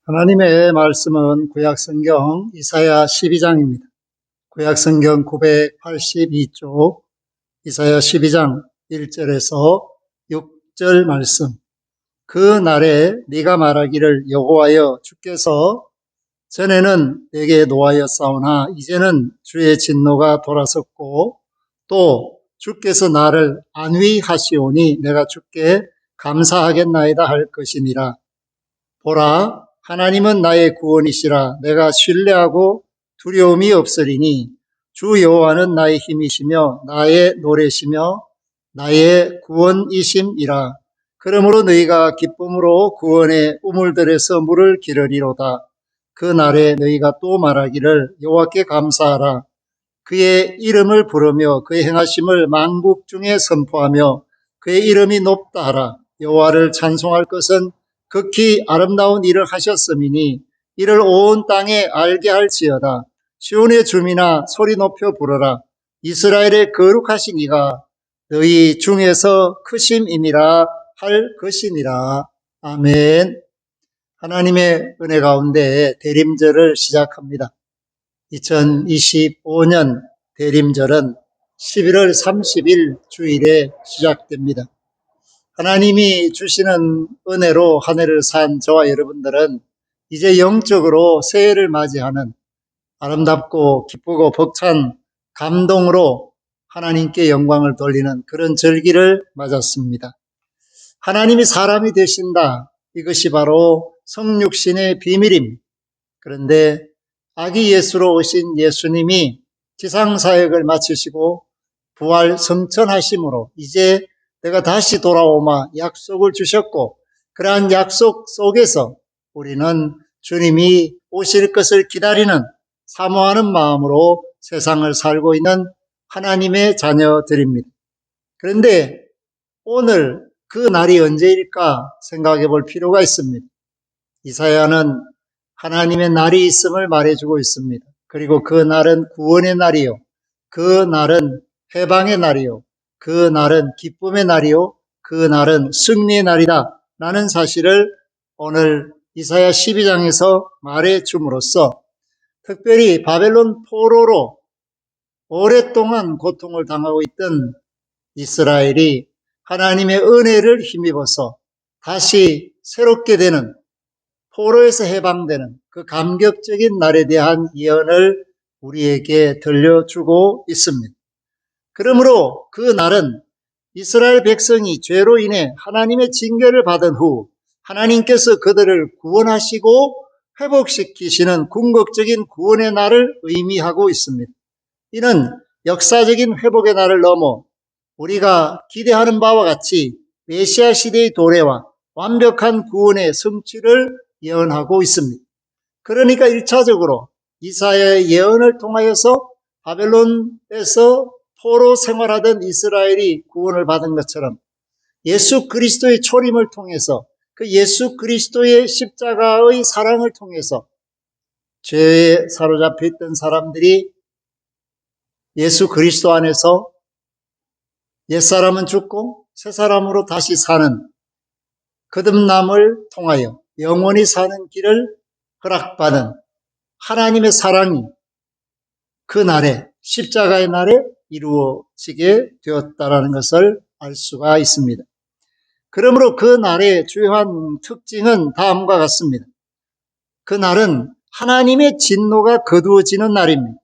하나님의 말씀은 구약성경 이사야 12장입니다. 구약성경 982쪽 이사야 12장 1절에서 6절 말씀. 그 날에 네가 말하기를 여호와여 주께서 전에는 내게 노하였사오나 이제는 주의 진노가 돌아섰고 또 주께서 나를 안위하시오니 내가 주께 감사하겠나이다 할 것이니라. 보라, 하나님은 나의 구원이시라. 내가 신뢰하고 두려움이 없으리니 주 여호와는 나의 힘이시며 나의 노래시며 나의 구원이심이라. 그러므로 너희가 기쁨으로 구원의 우물들에서 물을 기르리로다. 그 날에 너희가 또 말하기를 여호와께 감사하라. 그의 이름을 부르며 그의 행하심을 만국 중에 선포하며 그의 이름이 높다 하라. 여호와를 찬송할 것은 극히 아름다운 일을 하셨음이니 이를 온 땅에 알게 할지어다. 시온의 주민아 소리 높여 부르라. 이스라엘의 거룩하신 이가 너희 중에서 크심이니라 할 것이니라. 아멘. 하나님의 은혜 가운데 대림절을 시작합니다. 2025년 대림절은 11월 30일 주일에 시작됩니다. 하나님이 주시는 은혜로 한 해를 산 저와 여러분들은 이제 영적으로 새해를 맞이하는 아름답고 기쁘고 벅찬 감동으로 하나님께 영광을 돌리는 그런 절기를 맞았습니다. 하나님이 사람이 되신다. 이것이 바로 성육신의 비밀입니다. 그런데 아기 예수로 오신 예수님이 지상사역을 마치시고 부활 성천하심으로 이제 내가 다시 돌아오마 약속을 주셨고 그러한 약속 속에서 우리는 주님이 오실 것을 기다리는 사모하는 마음으로 세상을 살고 있는 하나님의 자녀들입니다. 그런데 오늘 그 날이 언제일까 생각해 볼 필요가 있습니다. 이사야는 하나님의 날이 있음을 말해주고 있습니다. 그리고 그 날은 구원의 날이요. 그 날은 해방의 날이요. 그 날은 기쁨의 날이요. 그 날은 승리의 날이다. 라는 사실을 오늘 이사야 12장에서 말해 줌으로써 특별히 바벨론 포로로 오랫동안 고통을 당하고 있던 이스라엘이 하나님의 은혜를 힘입어서 다시 새롭게 되는 포로에서 해방되는 그 감격적인 날에 대한 예언을 우리에게 들려주고 있습니다. 그러므로 그 날은 이스라엘 백성이 죄로 인해 하나님의 징계를 받은 후 하나님께서 그들을 구원하시고 회복시키시는 궁극적인 구원의 날을 의미하고 있습니다. 이는 역사적인 회복의 날을 넘어 우리가 기대하는 바와 같이 메시아 시대의 도래와 완벽한 구원의 성취를 예언하고 있습니다. 그러니까 1차적으로 이사야의 예언을 통하여서 바벨론에서 포로 생활하던 이스라엘이 구원을 받은 것처럼 예수 그리스도의 초림을 통해서 그 예수 그리스도의 십자가의 사랑을 통해서 죄에 사로잡혀 있던 사람들이 예수 그리스도 안에서 옛사람은 죽고 새사람으로 다시 사는 거듭남을 통하여 영원히 사는 길을 허락받은 하나님의 사랑이 그 날에 십자가의 날에 이루어지게 되었다라는 것을 알 수가 있습니다. 그러므로 그 날의 주요한 특징은 다음과 같습니다. 그 날은 하나님의 진노가 거두어지는 날입니다.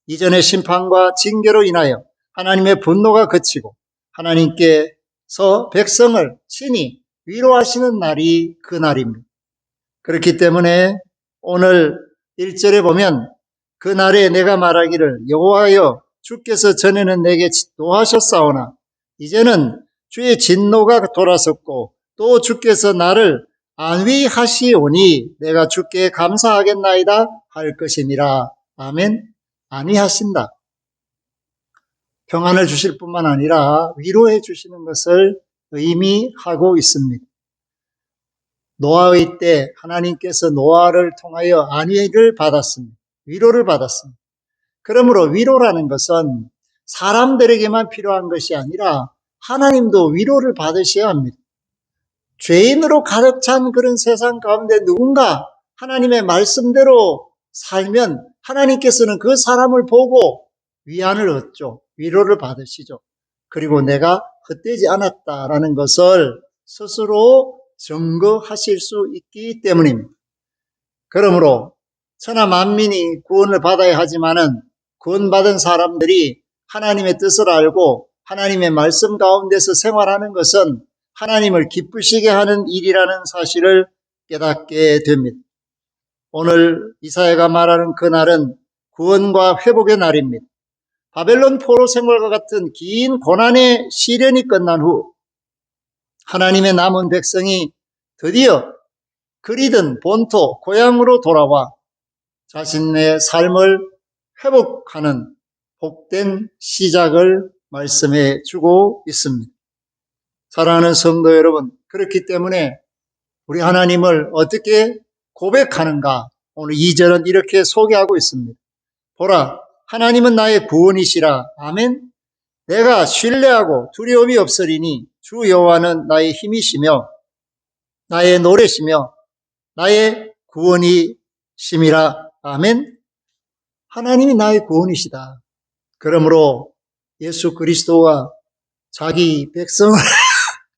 이전의 심판과 징계로 인하여 하나님의 분노가 그치고 하나님께서 백성을 친히 위로하시는 날이 그 날입니다. 그렇기 때문에 오늘 1절에 보면 그 날에 내가 말하기를 여호와여 주께서 전에는 내게 노하셨사오나 이제는 주의 진노가 돌아섰고 또 주께서 나를 안위하시오니 내가 주께 감사하겠나이다 할 것이니라. 아멘. 안위하신다. 평안을 주실 뿐만 아니라 위로해 주시는 것을 의미하고 있습니다. 노아의 때 하나님께서 노아를 통하여 안위를 받았습니다. 위로를 받았습니다. 그러므로 위로라는 것은 사람들에게만 필요한 것이 아니라 하나님도 위로를 받으셔야 합니다. 죄인으로 가득 찬 그런 세상 가운데 누군가 하나님의 말씀대로 살면 하나님께서는 그 사람을 보고 위안을 얻죠. 위로를 받으시죠. 그리고 내가 헛되지 않았다라는 것을 스스로 증거하실 수 있기 때문입니다. 그러므로 천하 만민이 구원을 받아야 하지만은 구원받은 사람들이 하나님의 뜻을 알고 하나님의 말씀 가운데서 생활하는 것은 하나님을 기쁘시게 하는 일이라는 사실을 깨닫게 됩니다. 오늘 이사야가 말하는 그날은 구원과 회복의 날입니다. 바벨론 포로 생활과 같은 긴 고난의 시련이 끝난 후 하나님의 남은 백성이 드디어 그리던 본토 고향으로 돌아와 자신의 삶을 회복하는 복된 시작을 말씀해 주고 있습니다. 사랑하는 성도 여러분, 그렇기 때문에 우리 하나님을 어떻게 고백하는가? 오늘 2절은 이렇게 소개하고 있습니다. 보라, 하나님은 나의 구원이시라. 아멘. 내가 신뢰하고 두려움이 없으리니 주 여호와는 나의 힘이시며 나의 노래시며 나의 구원이심이라. 아멘. 하나님이 나의 구원이시다. 그러므로 예수 그리스도와 자기 백성을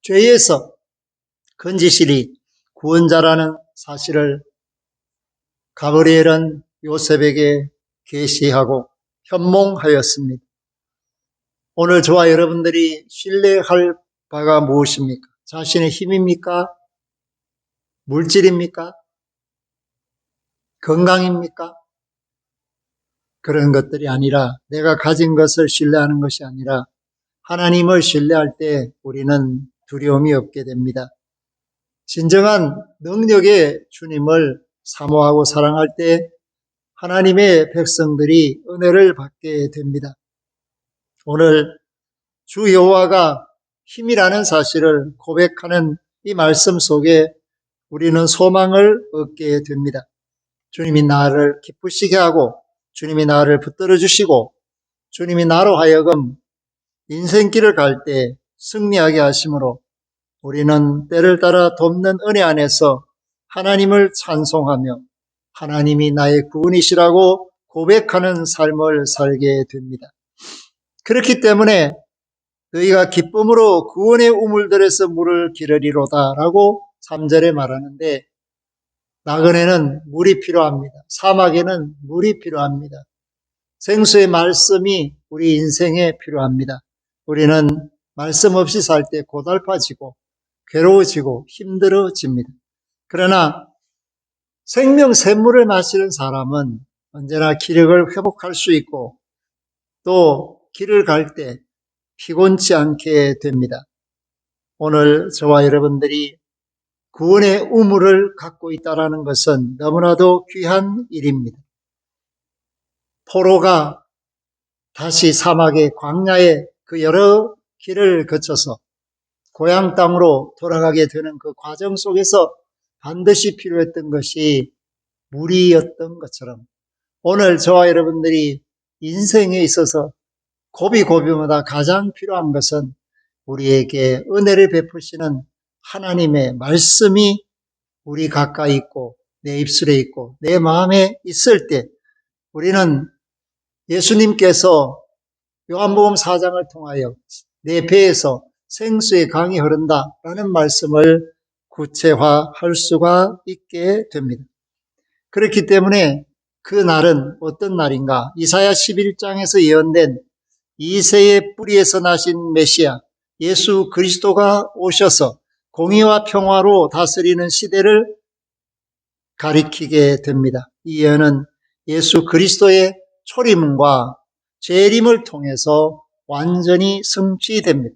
죄에서 건지시리 구원자라는 사실을 가브리엘은 요셉에게 계시하고 현몽하였습니다. 오늘 저와 여러분들이 신뢰할 바가 무엇입니까? 자신의 힘입니까? 물질입니까? 건강입니까? 그런 것들이 아니라 내가 가진 것을 신뢰하는 것이 아니라 하나님을 신뢰할 때 우리는 두려움이 없게 됩니다. 진정한 능력의 주님을 사모하고 사랑할 때 하나님의 백성들이 은혜를 받게 됩니다. 오늘 주 여호와가 힘이라는 사실을 고백하는 이 말씀 속에 우리는 소망을 얻게 됩니다. 주님이 나를 기쁘시게 하고 주님이 나를 붙들어 주시고 주님이 나로 하여금 인생길을 갈 때 승리하게 하심으로 우리는 때를 따라 돕는 은혜 안에서 하나님을 찬송하며 하나님이 나의 구원이시라고 고백하는 삶을 살게 됩니다. 그렇기 때문에 너희가 기쁨으로 구원의 우물들에서 물을 기르리로다 라고 3절에 말하는데 나그네는 물이 필요합니다. 사막에는 물이 필요합니다. 생수의 말씀이 우리 인생에 필요합니다. 우리는 말씀 없이 살 때 고달파지고 괴로워지고 힘들어집니다. 그러나 생명 샘물을 마시는 사람은 언제나 기력을 회복할 수 있고 또 길을 갈 때 피곤치 않게 됩니다. 오늘 저와 여러분들이 구원의 우물을 갖고 있다는 것은 너무나도 귀한 일입니다. 포로가 다시 사막의 광야의 그 여러 길을 거쳐서 고향 땅으로 돌아가게 되는 그 과정 속에서 반드시 필요했던 것이 물이었던 것처럼 오늘 저와 여러분들이 인생에 있어서 고비고비마다 가장 필요한 것은 우리에게 은혜를 베푸시는 하나님의 말씀이 우리 가까이 있고 내 입술에 있고 내 마음에 있을 때 우리는 예수님께서 요한복음 4장을 통하여 내 배에서 생수의 강이 흐른다라는 말씀을 구체화할 수가 있게 됩니다. 그렇기 때문에 그 날은 어떤 날인가? 이사야 11장에서 예언된 이새의 뿌리에서 나신 메시아 예수 그리스도가 오셔서 공의와 평화로 다스리는 시대를 가리키게 됩니다. 이 예언은 예수 그리스도의 초림과 재림을 통해서 완전히 성취됩니다.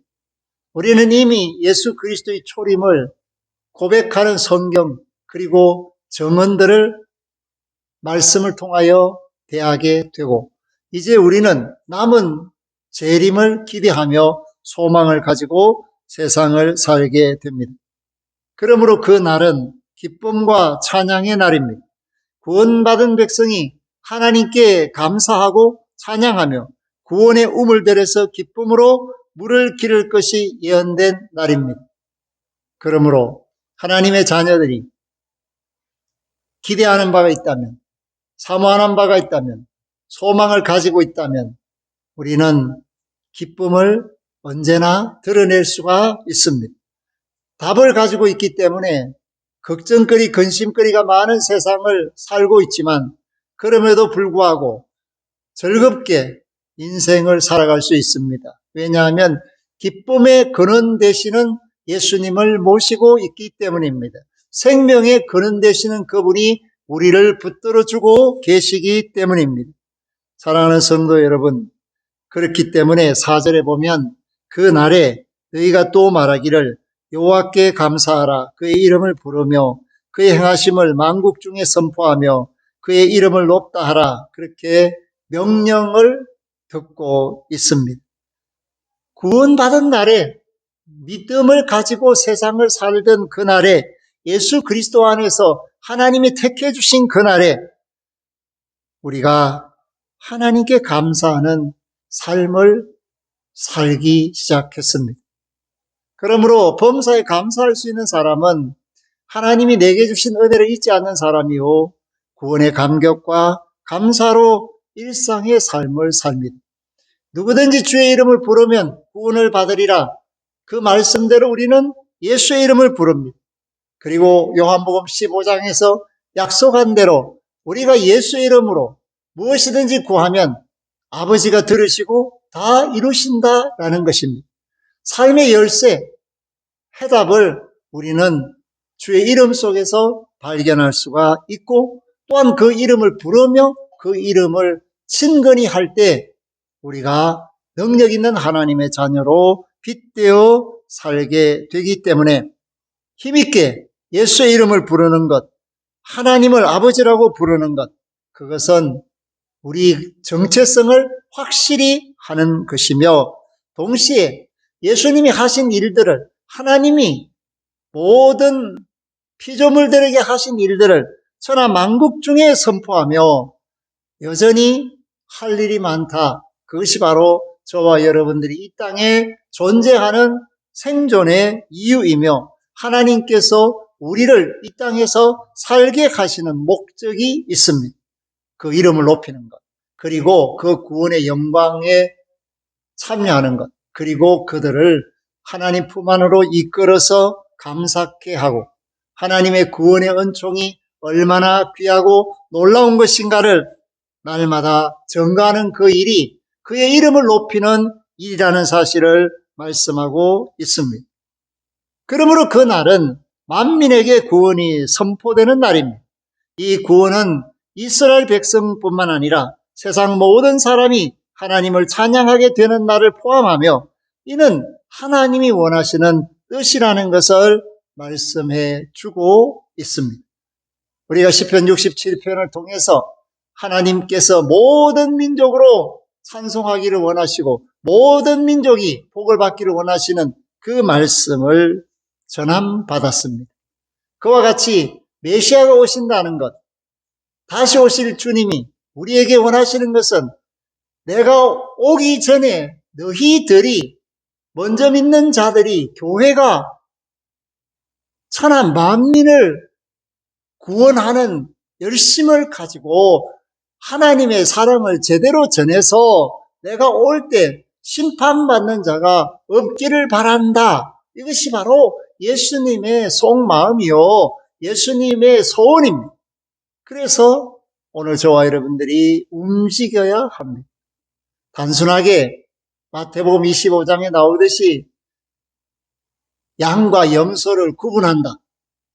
우리는 이미 예수 그리스도의 초림을 고백하는 성경 그리고 증언들을 말씀을 통하여 대하게 되고 이제 우리는 남은 재림을 기대하며 소망을 가지고 세상을 살게 됩니다. 그러므로 그 날은 기쁨과 찬양의 날입니다. 구원받은 백성이 하나님께 감사하고 찬양하며 구원의 우물들에서 기쁨으로 물을 기를 것이 예언된 날입니다. 그러므로 하나님의 자녀들이 기대하는 바가 있다면, 사모하는 바가 있다면, 소망을 가지고 있다면 우리는 기쁨을 언제나 드러낼 수가 있습니다. 답을 가지고 있기 때문에 걱정거리, 근심거리가 많은 세상을 살고 있지만 그럼에도 불구하고 즐겁게 인생을 살아갈 수 있습니다. 왜냐하면 기쁨의 근원 되시는 예수님을 모시고 있기 때문입니다. 생명의 근원 되시는 그분이 우리를 붙들어주고 계시기 때문입니다. 사랑하는 성도 여러분, 그렇기 때문에 4절에 보면 그 날에 너희가 또 말하기를 여호와께 감사하라. 그의 이름을 부르며 그의 행하심을 만국 중에 선포하며 그의 이름을 높다 하라. 그렇게 명령을 듣고 있습니다. 구원받은 날에 믿음을 가지고 세상을 살던 그날에 예수 그리스도 안에서 하나님이 택해 주신 그날에 우리가 하나님께 감사하는 삶을 살기 시작했습니다. 그러므로 범사에 감사할 수 있는 사람은 하나님이 내게 주신 은혜를 잊지 않는 사람이요 구원의 감격과 감사로 일상의 삶을 삽니다. 누구든지 주의 이름을 부르면 구원을 받으리라. 그 말씀대로 우리는 예수의 이름을 부릅니다. 그리고 요한복음 15장에서 약속한 대로 우리가 예수의 이름으로 무엇이든지 구하면 아버지가 들으시고 다 이루신다라는 것입니다. 삶의 열쇠, 해답을 우리는 주의 이름 속에서 발견할 수가 있고 또한 그 이름을 부르며 그 이름을 친근히 할 때 우리가 능력 있는 하나님의 자녀로 빗대어 살게 되기 때문에 힘있게 예수의 이름을 부르는 것, 하나님을 아버지라고 부르는 것, 그것은 우리 정체성을 확실히 하는 것이며 동시에 예수님이 하신 일들을 하나님이 모든 피조물들에게 하신 일들을 천하 만국 중에 선포하며 여전히 할 일이 많다. 그것이 바로 저와 여러분들이 이 땅에 존재하는 생존의 이유이며 하나님께서 우리를 이 땅에서 살게 하시는 목적이 있습니다. 그 이름을 높이는 것, 그리고 그 구원의 영광에 참여하는 것, 그리고 그들을 하나님 품 안으로 이끌어서 감사케 하고 하나님의 구원의 은총이 얼마나 귀하고 놀라운 것인가를 날마다 증거하는 그 일이 그의 이름을 높이는 일이라는 사실을 말씀하고 있습니다. 그러므로 그 날은 만민에게 구원이 선포되는 날입니다. 이 구원은 이스라엘 백성뿐만 아니라 세상 모든 사람이 하나님을 찬양하게 되는 날을 포함하며 이는 하나님이 원하시는 뜻이라는 것을 말씀해 주고 있습니다. 우리가 시편 67편을 통해서 하나님께서 모든 민족으로 찬송하기를 원하시고 모든 민족이 복을 받기를 원하시는 그 말씀을 전함받았습니다. 그와 같이 메시아가 오신다는 것, 다시 오실 주님이 우리에게 원하시는 것은 내가 오기 전에 너희들이 먼저 믿는 자들이 교회가 천하 만민을 구원하는 열심을 가지고 하나님의 사랑을 제대로 전해서 내가 올 때 심판받는 자가 없기를 바란다. 이것이 바로 예수님의 속마음이요 예수님의 소원입니다. 그래서 오늘 저와 여러분들이 움직여야 합니다. 단순하게 마태복음 25장에 나오듯이 양과 염소를 구분한다.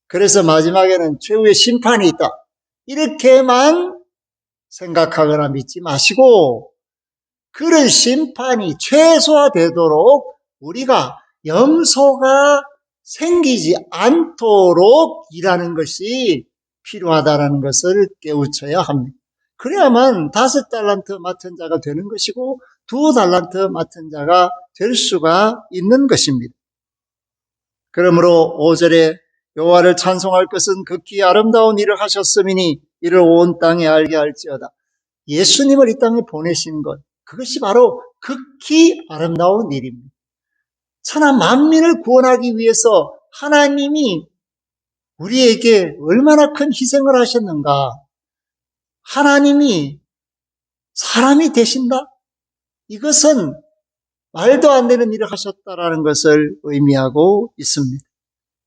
그래서 마지막에는 최후의 심판이 있다. 이렇게만 생각하거나 믿지 마시고 그런 심판이 최소화되도록 우리가 염소가 생기지 않도록 일하는 것이 필요하다는 것을 깨우쳐야 합니다. 그래야만 5달란트 맡은 자가 되는 것이고 2달란트 맡은 자가 될 수가 있는 것입니다. 그러므로 5절에 여호와를 찬송할 것은 극히 아름다운 일을 하셨음이니 이를 온 땅에 알게 할지어다. 예수님을 이 땅에 보내신 것, 그것이 바로 극히 아름다운 일입니다. 천하 만민을 구원하기 위해서 하나님이 우리에게 얼마나 큰 희생을 하셨는가. 하나님이 사람이 되신다? 이것은 말도 안 되는 일을 하셨다라는 것을 의미하고 있습니다.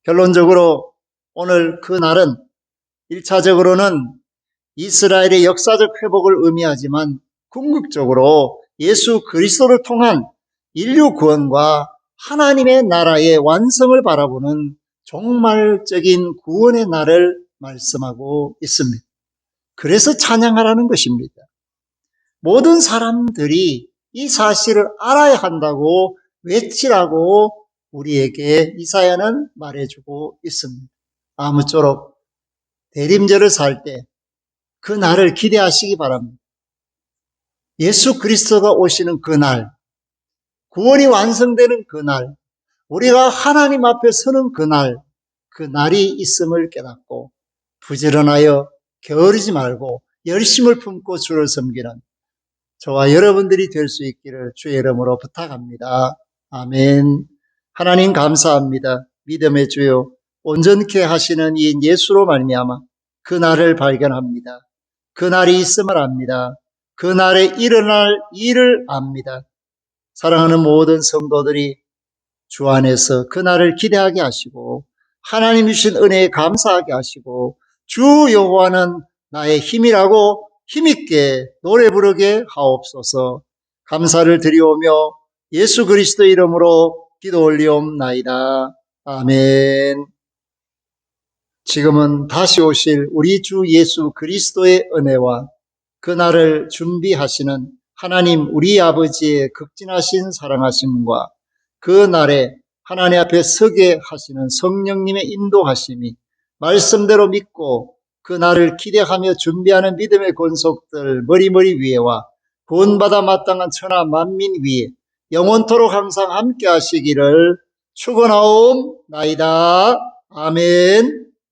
결론적으로 오늘 그 날은 1차적으로는 이스라엘의 역사적 회복을 의미하지만 궁극적으로 예수 그리스도를 통한 인류 구원과 하나님의 나라의 완성을 바라보는 종말적인 구원의 날을 말씀하고 있습니다. 그래서 찬양하라는 것입니다. 모든 사람들이 이 사실을 알아야 한다고 외치라고 우리에게 이사야는 말해주고 있습니다. 아무쪼록 대림절을 살 때 그 날을 기대하시기 바랍니다. 예수 그리스도가 오시는 그 날, 구원이 완성되는 그 날, 우리가 하나님 앞에 서는 그 날, 그 날이 있음을 깨닫고 부지런하여 게으르지 말고 열심을 품고 주를 섬기는 저와 여러분들이 될 수 있기를 주의 이름으로 부탁합니다. 아멘. 하나님 감사합니다. 믿음의 주요 온전케 하시는 이 예수로 말미암아 그 날을 발견합니다. 그 날이 있음을 압니다. 그 날에 일어날 일을 압니다. 사랑하는 모든 성도들이 주 안에서 그 날을 기대하게 하시고 하나님 주신 은혜에 감사하게 하시고 주 여호와는 나의 힘이라고 힘있게 노래 부르게 하옵소서. 감사를 드리오며 예수 그리스도 이름으로 기도 올리옵나이다. 아멘. 지금은 다시 오실 우리 주 예수 그리스도의 은혜와 그날을 준비하시는 하나님 우리 아버지의 극진하신 사랑하심과 그 날에 하나님 앞에 서게 하시는 성령님의 인도하심이 말씀대로 믿고 그 날을 기대하며 준비하는 믿음의 권속들 머리머리 위에와 구원받아 마땅한 천하 만민 위에 영원토록 항상 함께 하시기를 축원하옵나이다. 아멘.